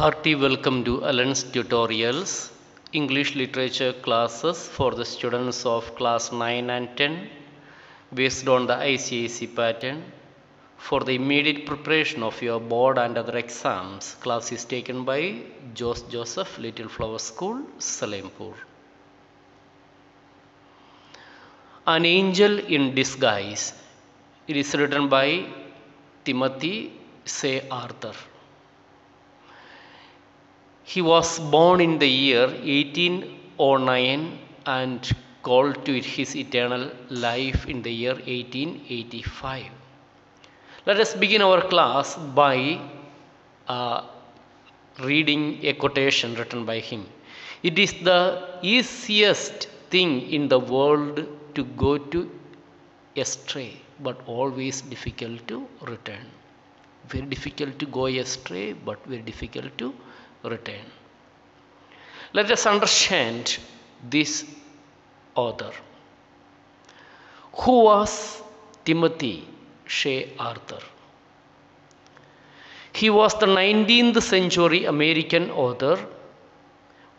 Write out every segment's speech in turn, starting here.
Hearty welcome to Alan's tutorials, English literature classes for the students of class 9 and 10 based on the ICSE pattern. For the immediate preparation of your board and other exams, class is taken by Jose Joseph, Little Flower School, Salempur. An Angel in Disguise. It is written by Timothy C. Arthur. He was born in the year 1809 and called to his eternal life in the year 1885. Let us begin our class by reading a quotation written by him. It is the easiest thing in the world to go astray, but always difficult to return. Very difficult to go astray, but very difficult to return. Let us understand this author. Who was Timothy C. Arthur? He was the 19th century American author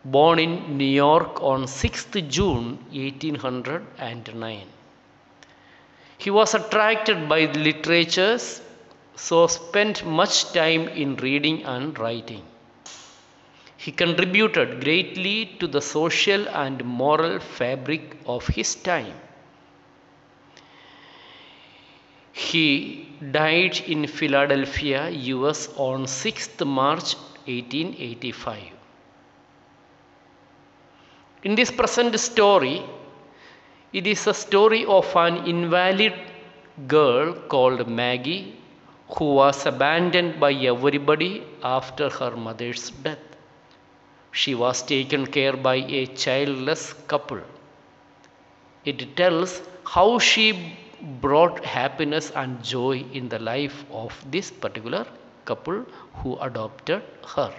born in New York on 6th June 1809. He was attracted by literature, so spent much time in reading and writing. He contributed greatly to the social and moral fabric of his time. He died in Philadelphia, US on 6th March 1885. In this present story, it is a story of an invalid girl called Maggie who was abandoned by everybody after her mother's death. She was taken care by a childless couple. It tells how she brought happiness and joy in the life of this particular couple who adopted her.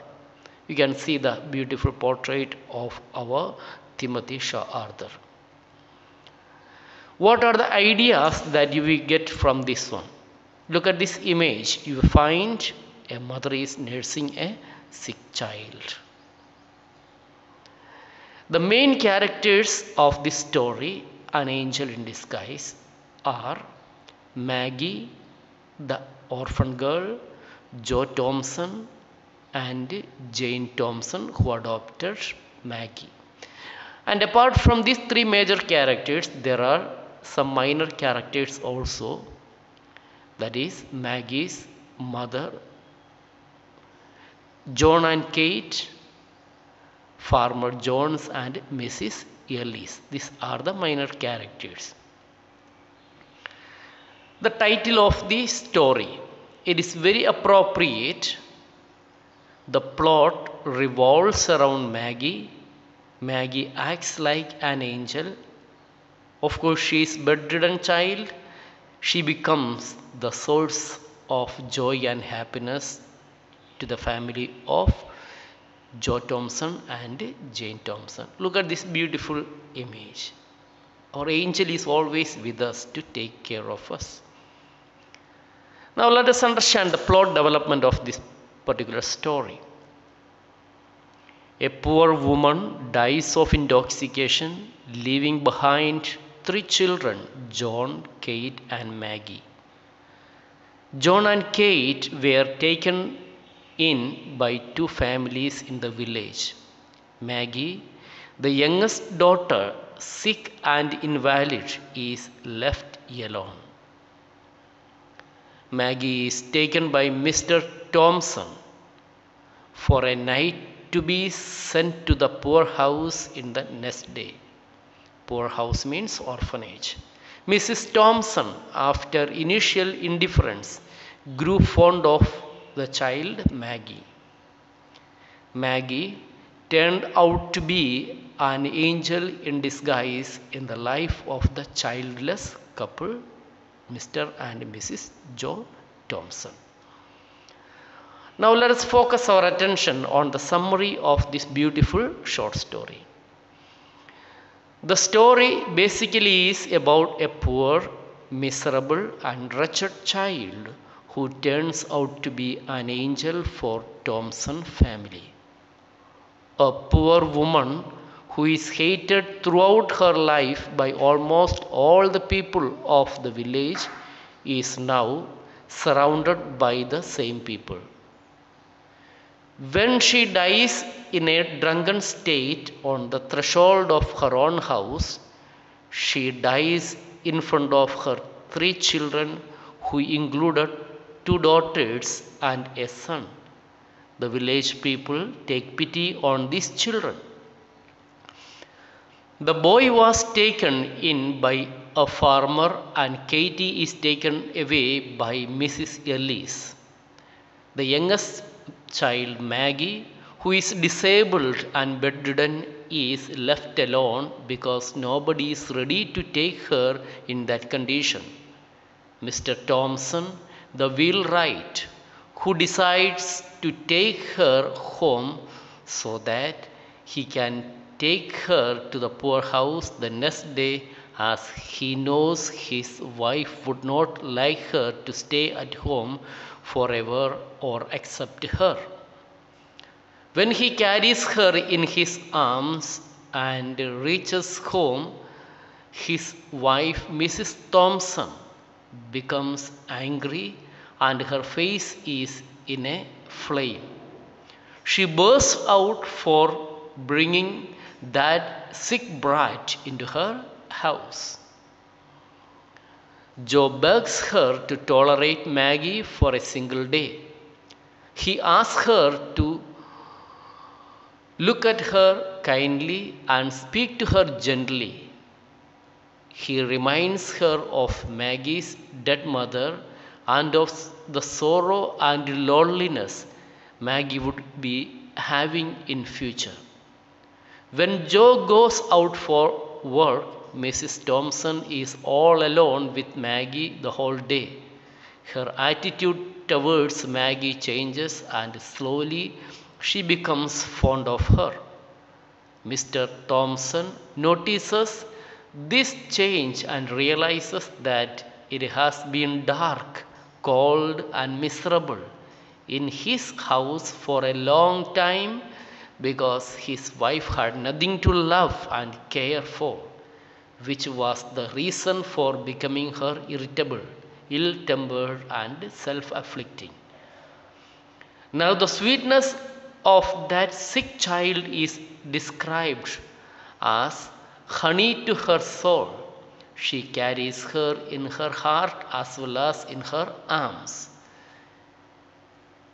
You can see the beautiful portrait of our Timothy C. Arthur. What are the ideas that you will get from this one? Look at this image. You will find a mother is nursing a sick child. The main characters of this story, An Angel in Disguise, are Maggie, the orphan girl, Joe Thompson, and Jane Thompson, who adopted Maggie. And apart from these three major characters, there are some minor characters also. That is Maggie's mother, John and Kate, Farmer Jones and Mrs. Ellis. These are the minor characters. The title of the story, it is very appropriate. The plot revolves around Maggie. Maggie acts like an angel. Of course, she is a bedridden child. She becomes the source of joy and happiness to the family of Joe Thompson and Jane Thompson. Look at this beautiful image. Our angel is always with us to take care of us. Now let us understand the plot development of this particular story. A poor woman dies of intoxication, leaving behind three children, John, Kate and Maggie. John and Kate were taken in by two families in the village. Maggie, the youngest daughter, sick and invalid, is left alone. Maggie is taken by Mr. Thompson for a night to be sent to the poorhouse in the next day. Poorhouse means orphanage. Mrs. Thompson, after initial indifference, grew fond of the child Maggie. Maggie turned out to be an angel in disguise in the life of the childless couple, Mr. and Mrs. Joe Thompson. Now let us focus our attention on the summary of this beautiful short story. The story basically is about a poor, miserable and wretched child who turns out to be an angel for Thompson family. A poor woman who is hated throughout her life by almost all the people of the village is now surrounded by the same people. When she dies in a drunken state on the threshold of her own house, she dies in front of her three children, who included two daughters and a son. The village people take pity on these children. The boy was taken in by a farmer, and Katie is taken away by Mrs. Ellis. The youngest child, Maggie, who is disabled and bedridden, is left alone because nobody is ready to take her in that condition. Mr. Thompson, the wheelwright, who decides to take her home so that he can take her to the poorhouse the next day, as he knows his wife would not like her to stay at home forever or accept her. When he carries her in his arms and reaches home, his wife, Mrs. Thompson, becomes angry and her face is in a flame. She bursts out for bringing that sick brat into her house. Joe begs her to tolerate Maggie for a single day. He asks her to look at her kindly and speak to her gently. He reminds her of Maggie's dead mother and of the sorrow and loneliness Maggie would be having in future. When Joe goes out for work, Mrs. Thompson is all alone with Maggie the whole day. Her attitude towards Maggie changes, and slowly she becomes fond of her. Mr. Thompson notices this change and realizes that it has been dark, cold, and miserable in his house for a long time because his wife had nothing to love and care for, which was the reason for becoming her irritable, ill-tempered, and self-afflicting. Now the sweetness of that sick child is described as honey to her soul. She carries her in her heart as well as in her arms.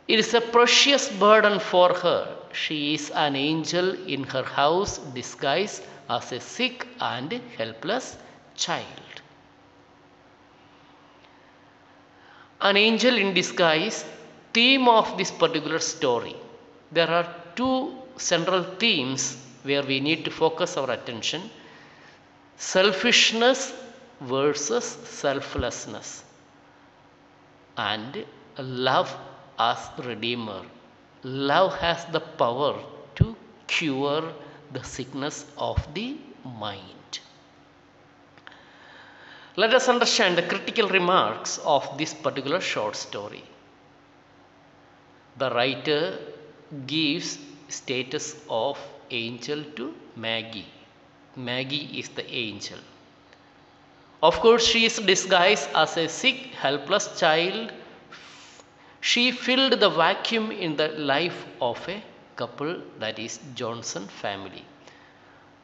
It is a precious burden for her. She is an angel in her house disguised as a sick and helpless child. An angel in disguise, theme of this particular story. There are two central themes where we need to focus our attention: selfishness versus selflessness, and love as Redeemer. Love has the power to cure the sickness of the mind. Let us understand the critical remarks of this particular short story. The writer gives status of angel to Maggie. Maggie is the angel. Of course, she is disguised as a sick, helpless child. She filled the vacuum in the life of a couple, that is Johnson family.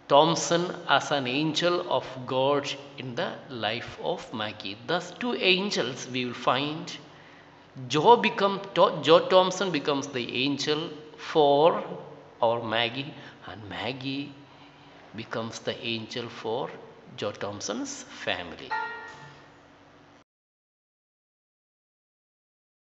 Thompson as an angel of God in the life of Maggie. Thus, two angels we will find. Joe Thompson becomes the angel for our Maggie, and Maggie becomes the angel for Joe Thompson's family.